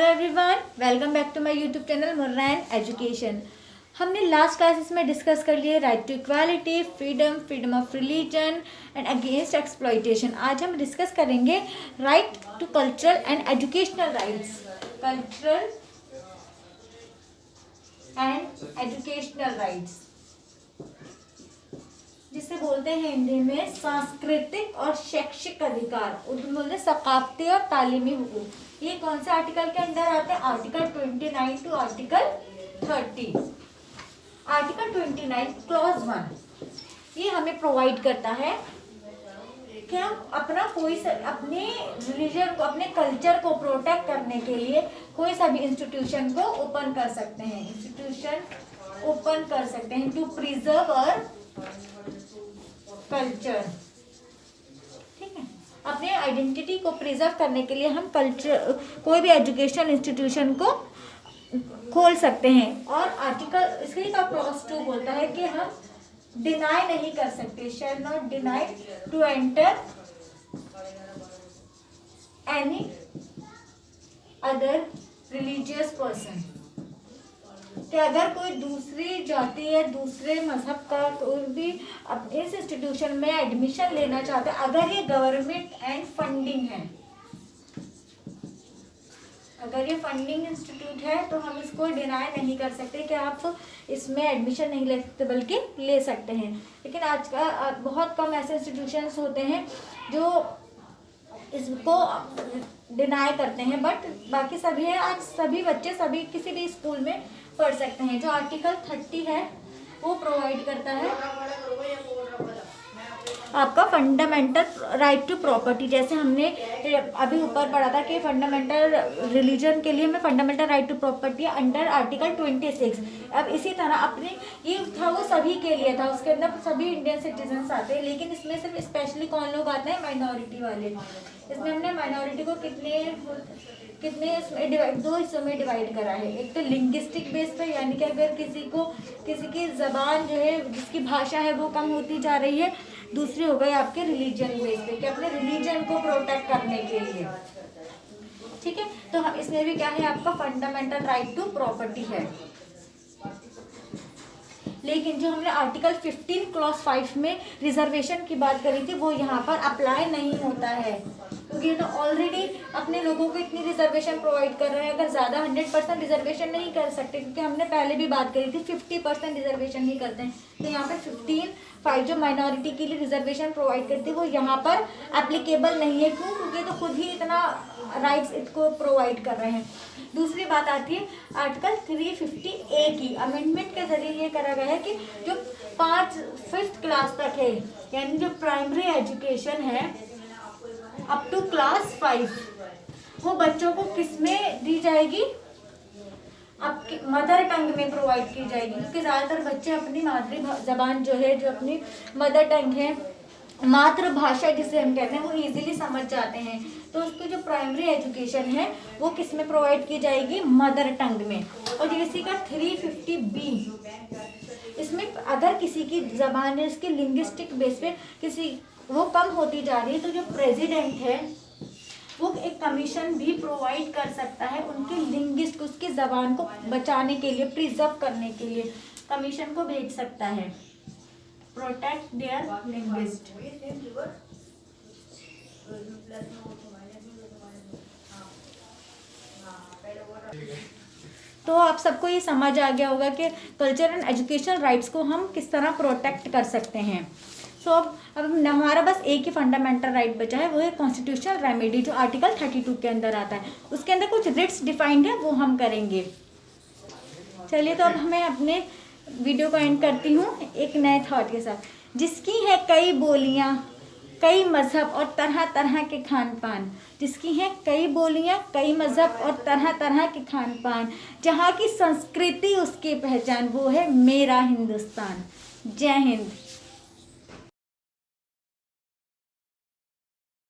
Everyone, welcome back to my YouTube channel मुर्रान education. हमने last classes में discuss कर लिए right to equality, freedom of religion and against exploitation. आज हम डिस्कस करेंगे right to cultural and educational rights. Cultural and educational rights जिसे बोलते हैं हिंदी में सांस्कृतिक और शैक्षिक अधिकार, उर्दू में बोलते हैं सकाफती और तालीमी हुकूक। ये कौन से आर्टिकल के अंदर आते हैं? Article 29 to article 30। Article 29 clause 1 ये हमें प्रोवाइड करता है कि हम अपना अपने रिलीजन को, अपने कल्चर को प्रोटेक्ट करने के लिए कोई सा भी इंस्टीट्यूशन को ओपन कर सकते हैं। इंस्टीट्यूशन ओपन कर सकते हैं टू प्रिजर्व और कल्चर। ठीक है, अपने आइडेंटिटी को प्रिजर्व करने के लिए हम कल्चर कोई भी एजुकेशनल इंस्टीट्यूशन को खोल सकते हैं। और आर्टिकल इसके का क्लॉज 2 बोलता है कि हम डिनाई नहीं कर सकते, shall not deny to enter any other religious person. कि अगर कोई दूसरी जाति या दूसरे मजहब का कोई भी इस इंस्टीट्यूशन में एडमिशन लेना चाहता है, अगर ये गवर्नमेंट एंड फंडिंग है, अगर ये फंडिंग इंस्टीट्यूट है तो हम इसको डिनाई नहीं कर सकते कि आप इसमें एडमिशन नहीं ले सकते, बल्कि ले सकते हैं। लेकिन आज का बहुत कम ऐसे इंस्टीट्यूशंस होते हैं जो इसको डिनाई करते हैं, बट बाकी सभी है। आज सभी बच्चे सभी किसी भी स्कूल में पढ़ सकते हैं। जो आर्टिकल 30 है वो प्रोवाइड करता है आपका फंडामेंटल राइट टू प्रॉपर्टी। जैसे हमने अभी ऊपर पढ़ा था कि फंडामेंटल रिलीजन के लिए हमें fundamental right to property under article 26। अब इसी तरह अपने ये था वो सभी के लिए था, उसके अंदर सभी इंडियन सिटीजन्स आते हैं। लेकिन इसमें सिर्फ स्पेशली कौन लोग आते हैं? माइनॉरिटी वाले। इसमें हमने माइनॉरिटी को कितने इसमें दो हिस्सों में डिवाइड करा है। एक तो लिंग्विस्टिक बेस पे, यानी कि अगर किसी की ज़बान जो है, जिसकी भाषा है वो कम होती जा रही है। दूसरी हो गई आपके रिलीजन बेस पे, कि अपने रिलीजन को प्रोटेक्ट करने के लिए। ठीक है, तो हम इसमें भी क्या है, आपका फंडामेंटल राइट टू प्रॉपर्टी है। लेकिन जो हमने आर्टिकल 15 क्लॉज 5 में रिजर्वेशन की बात करी थी, वो यहाँ पर अप्लाई नहीं होता है, क्योंकि तो ऑलरेडी अपने लोगों को इतनी रिजर्वेशन प्रोवाइड कर रहे हैं। अगर ज़्यादा 100% रिजर्वेशन नहीं कर सकते, क्योंकि हमने पहले भी बात करी थी 50% रिजर्वेशन नहीं करते हैं, तो यहाँ पे 15(5) जो माइनॉरिटी के लिए रिजर्वेशन प्रोवाइड करती है वो यहाँ पर एप्लीकेबल नहीं है। क्यों? क्योंकि तो खुद ही इतना राइट्स इसको प्रोवाइड कर रहे हैं। दूसरी बात आती है आर्टिकल 350A की। अमेंडमेंट के जरिए ये करा गया है कि जो 5th क्लास तक है, यानी जो प्राइमरी एजुकेशन है अप टू क्लास 5, वो बच्चों को किस में दी जाएगी? आपकी मदर टंग में प्रोवाइड की जाएगी, क्योंकि ज़्यादातर बच्चे अपनी मातृ जबान जो है, जो अपनी मदर टंग है, मातृभाषा जिसे हम कहते हैं, वो इजीली समझ जाते हैं। तो उसकी जो प्राइमरी एजुकेशन है वो किस में प्रोवाइड की जाएगी? मदर टंग में। और इसी का 350B, इसमें अगर किसी की जबान है, इसके लिंग्विस्टिक बेस पे वो कम होती जा रही है, तो जो प्रेसिडेंट है वो एक कमीशन भी प्रोवाइड कर सकता है उनकी लिंग्विस्ट, उसकी ज़बान को बचाने के लिए, प्रिजर्व करने के लिए कमीशन को भेज सकता है, प्रोटेक्ट देयर लिंग्विस्ट। तो आप सबको ये समझ आ गया होगा कि कल्चर एंड एजुकेशनल राइट्स को हम किस तरह प्रोटेक्ट कर सकते हैं। सो अब हमारा बस एक ही फंडामेंटल राइट बचा है, वो है कॉन्स्टिट्यूशनल रेमेडी, जो आर्टिकल 32 के अंदर आता है। उसके अंदर कुछ रिट्स डिफाइंड है, वो हम करेंगे। चलिए, तो अब हमें अपने वीडियो को एंड करती हूँ एक नए थॉट के साथ। जिसकी है कई बोलियाँ, कई मज़हब और तरह तरह के खान पान, जिसकी हैं कई बोलियाँ, कई मज़हब और तरह तरह के खान पान, जहाँ की संस्कृति उसकी पहचान, वो है मेरा हिंदुस्तान। जय हिंद।